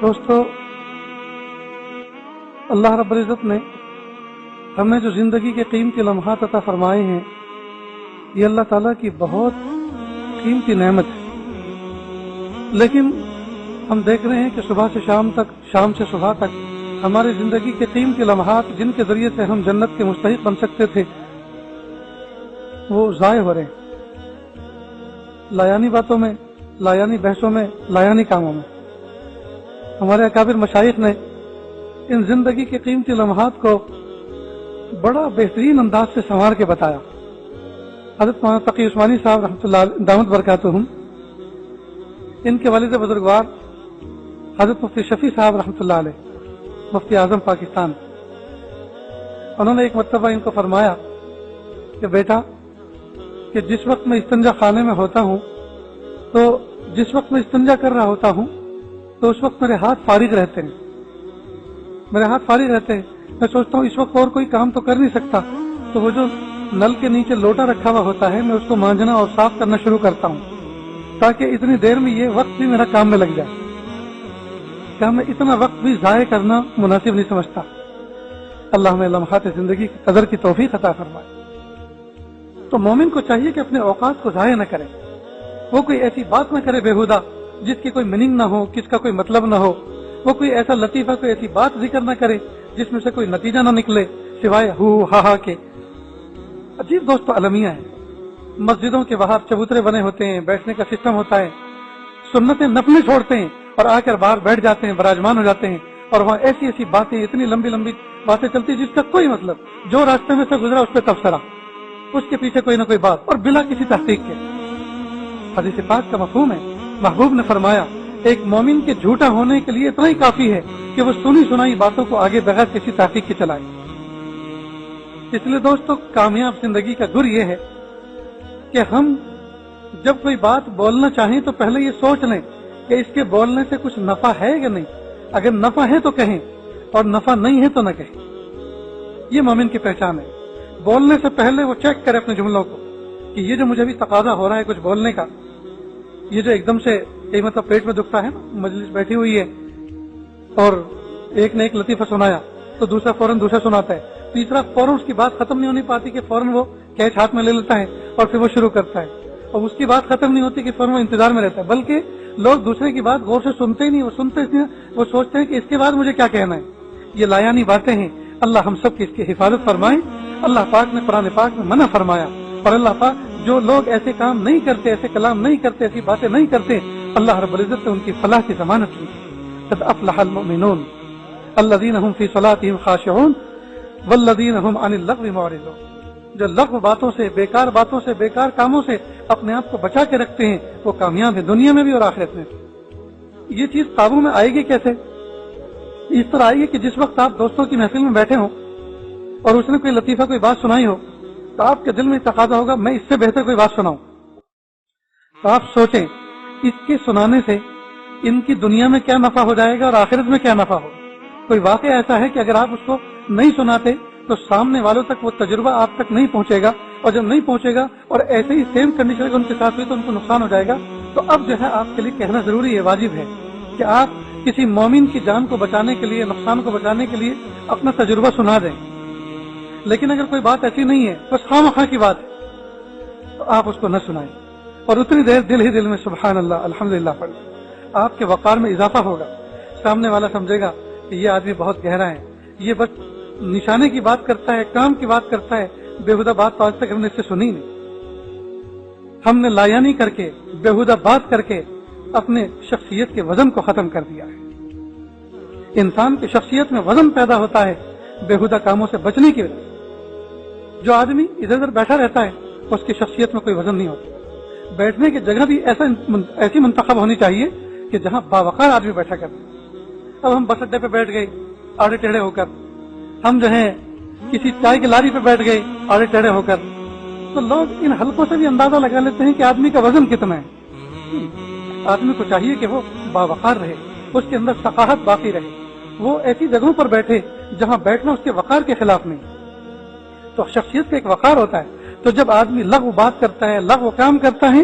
دوستو، اللہ رب العزت نے ہمیں جو زندگی کے قیمتی لمحات عطا فرمائے ہیں، یہ اللہ تعالیٰ کی بہت قیمتی نعمت ہے. لیکن ہم دیکھ رہے ہیں کہ صبح سے شام تک، شام سے صبح تک ہماری زندگی کے قیمتی لمحات جن کے ذریعے سے ہم جنت کے مستحق بن سکتے تھے، وہ ضائع ہو رہے ہیں لایانی باتوں میں، لایانی بحثوں میں، لایانی کاموں میں. ہمارے اکابر مشائخ نے ان زندگی کے قیمتی لمحات کو بڑا بہترین انداز سے سنوار کے بتایا. حضرت مولانا تقی عثمانی صاحب رحمۃ اللہ دامت برکاتہم، ان کے والد بزرگوار حضرت مفتی شفیع صاحب رحمۃ اللہ علیہ، مفتی اعظم پاکستان، انہوں نے ایک مرتبہ ان کو فرمایا کہ بیٹا، کہ جس وقت میں استنجا خانے میں ہوتا ہوں، تو جس وقت میں استنجا کر رہا ہوتا ہوں تو اس وقت میرے ہاتھ فارغ رہتے ہیں، میرے ہاتھ فارغ رہتے ہیں. میں سوچتا ہوں اس وقت اور کوئی کام تو کر نہیں سکتا، تو وہ جو نل کے نیچے لوٹا رکھا ہوا ہوتا ہے، میں اس کو مانجنا اور صاف کرنا شروع کرتا ہوں، تاکہ اتنی دیر میں یہ وقت بھی میرا کام میں لگ جائے. کہ میں اتنا وقت بھی ضائع کرنا مناسب نہیں سمجھتا. اللہ ہمیں لمحات زندگی کی قدر کی توفیق عطا فرمائے. تو مومن کو چاہیے کہ اپنے اوقات کو ضائع نہ کرے، وہ کوئی ایسی بات نہ کرے بیہودہ جس کی کوئی میننگ نہ ہو، کس کا کوئی مطلب نہ ہو. وہ کوئی ایسا لطیفہ، کوئی ایسی بات ذکر نہ کرے جس میں سے کوئی نتیجہ نہ نکلے سوائے ہو ہا کے. عجیب دوستو المیہ ہے. مسجدوں کے باہر چبوترے بنے ہوتے ہیں، بیٹھنے کا سسٹم ہوتا ہے، سنتیں نفلیں چھوڑتے ہیں اور آ کر باہر بیٹھ جاتے ہیں، براجمان ہو جاتے ہیں، اور وہاں ایسی ایسی باتیں، اتنی لمبی لمبی باتیں چلتی جس کا کوئی مطلب، جو راستے میں سے گزرا اس پہ تبصرہ، اس کے پیچھے کوئی نہ کوئی بات، اور بلا کسی تحقیق کے. حدیث پاک کا مفہوم ہے، محبوب نے فرمایا ایک مومن کے جھوٹا ہونے کے لیے اتنا ہی کافی ہے کہ وہ سنی سنائی باتوں کو آگے بغیر کسی تحقیق کے چلائے. اس لیے دوستو، کامیاب زندگی کا گر یہ ہے کہ ہم جب کوئی بات بولنا چاہیں تو پہلے یہ سوچ لیں کہ اس کے بولنے سے کچھ نفع ہے یا نہیں. اگر نفع ہے تو کہیں، اور نفع نہیں ہے تو نہ کہیں. یہ مومن کی پہچان ہے. بولنے سے پہلے وہ چیک کرے اپنے جملوں کو کہ یہ جو مجھے بھی تقاضا ہو رہا ہے کچھ بولنے کا، یہ جو ایک دم سے ایک مطلب پیٹ میں دکھتا ہے نا، مجلس بیٹھی ہوئی ہے اور ایک نے ایک لطیفہ سنایا تو دوسرا فوراً دوسرا سناتا ہے، تیسرا فوراً اس کی بات ختم نہیں ہونی پاتی کہ فوراً وہ کیچ ہاتھ میں لے لیتا ہے اور پھر وہ شروع کرتا ہے، اور اس کی بات ختم نہیں ہوتی کہ فوراً وہ انتظار میں رہتا ہے. بلکہ لوگ دوسرے کی بات غور سے سنتے ہی نہیں، وہ سنتے اس لیے وہ سوچتے ہیں کہ اس کے بعد مجھے کیا کہنا ہے. یہ لایانی باتیں ہیں. اللہ ہم سب کی اس کی حفاظت فرمائے. اللہ پاک نے قرآن پاک میں منع فرمایا، اور اللہ پاک جو لوگ ایسے کام نہیں کرتے، ایسے کلام نہیں کرتے، ایسی باتیں نہیں کرتے، اللہ رب العزت نے ان کی فلاح کی ضمانت کی. قد افلح المؤمنون الذین هم فی صلاتهم خاشعون والذین هم عن اللغو معرضون. جو لغو باتوں سے، بیکار باتوں سے، بیکار کاموں سے اپنے آپ کو بچا کے رکھتے ہیں، وہ کامیاب ہیں دنیا میں بھی اور آخرت میں. یہ چیز قابو میں آئے گی کیسے؟ اس طرح آئے گی کہ جس وقت آپ دوستوں کی محفل میں بیٹھے ہوں اور اس نے کوئی لطیفہ، کوئی بات سنائی ہو، تو آپ کے دل میں تقاضا ہوگا میں اس سے بہتر کوئی بات سناؤں. تو آپ سوچیں اس کے سنانے سے ان کی دنیا میں کیا نفع ہو جائے گا اور آخرت میں کیا نفع ہوگا. کوئی واقعہ ایسا ہے کہ اگر آپ اس کو نہیں سناتے تو سامنے والوں تک وہ تجربہ آپ تک نہیں پہنچے گا، اور جب نہیں پہنچے گا اور ایسے ہی سیم کنڈیشن ان کے ساتھ ہوئی تو ان کو نقصان ہو جائے گا. تو اب جو ہے آپ کے لیے کہنا ضروری ہے، واجب ہے کہ آپ کسی مومن کی جان کو بچانے کے لیے، نقصان کو بچانے کے لیے اپنا تجربہ سنا دیں. لیکن اگر کوئی بات ایسی نہیں ہے، بس خواہ مخواہ کی بات ہے، تو آپ اس کو نہ سنائیں، اور اتنی دیر دل ہی دل میں سبحان اللہ الحمدللہ پڑھ لیں. آپ کے وقار میں اضافہ ہوگا. سامنے والا سمجھے گا کہ یہ آدمی بہت گہرا ہے، یہ بس نشانے کی بات کرتا ہے، کام کی بات کرتا ہے، بےہودہ بات تو آج تک ہم نے اس سے سنی نہیں. ہم نے لایانی کر کے، بےہودہ بات کر کے اپنے شخصیت کے وزن کو ختم کر دیا ہے. انسان کی شخصیت میں وزن پیدا ہوتا ہے بےہودہ کاموں سے بچنے کی وجہ سے. جو آدمی ادھر ادھر بیٹھا رہتا ہے اس کی شخصیت میں کوئی وزن نہیں ہوتا. بیٹھنے کی جگہ بھی ایسی منتخب ہونی چاہیے کہ جہاں باوقار آدمی بیٹھا کرتے. اب ہم بس اڈے پہ بیٹھ گئے آڑے ٹیڑھے ہو کر، ہم جو ہے کسی چائے کی لاری پہ بیٹھ گئے آڑے ٹیڑھے ہو کر، تو لوگ ان حلقوں سے بھی اندازہ لگا لیتے ہیں کہ آدمی کا وزن کتنا ہے. آدمی کو چاہیے کہ وہ باوقار رہے، اس کے اندر ثقافت باقی رہے، وہ ایسی جگہوں پر بیٹھے جہاں بیٹھنا اس کے وقار کے خلاف نہیں. تو شخصیت کا ایک وقار ہوتا ہے. تو جب آدمی لغو بات کرتا ہے، لغو کام کرتا ہے،